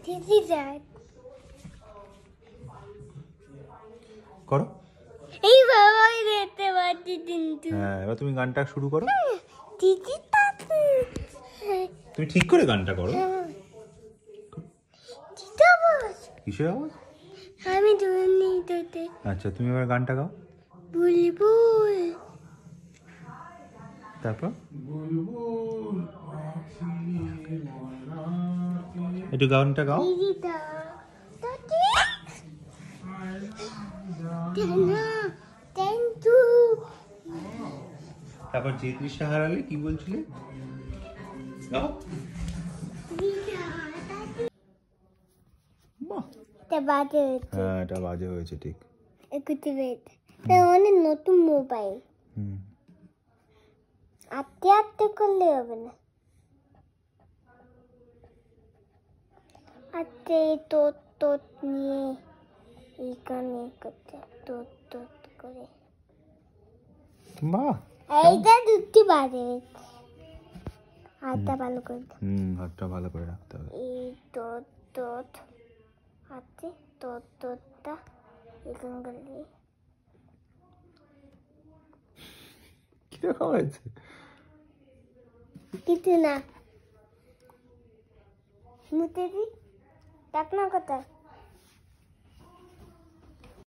দিদি যায় করো। এই বাবাই দেখতে পাচ্ছি কিন্তু হ্যাঁ, এবার তুমি গানটা শুরু করো। দিদি তাতে তুমি ঠিক করে গানটা করো। দিদা বস কিসের আওয়াজ? আমি ধরনি তোতে আচ্ছা, তুমি এবার গানটা গাও। বুলবুল তারপর একটু গানটা গাও। দিদিটা তোতে টানা টেন্টু তারপর যে তৃষা হারালে কি বলছিলে? গাও। দিদা বাহ, তা বাজে হ্যাঁ এটা বাজে হয়েছে ঠিক। একটু বেদ তা অনেক নতুন মোবাইল হুম, আস্তে আস্তে করলে হবে না আস্তে তোত নিয়ে এইখানে করতে তোত করে বাহ। এইটা দুটি বাজে হাতটা ভালো করে দাও। হাতটা ভালো করে রাখতে হবে। এই তোত হাতে তোতটা এখানে করলে কিরকম হয়েছে? কিছু না মুতে দি টাকনা কথা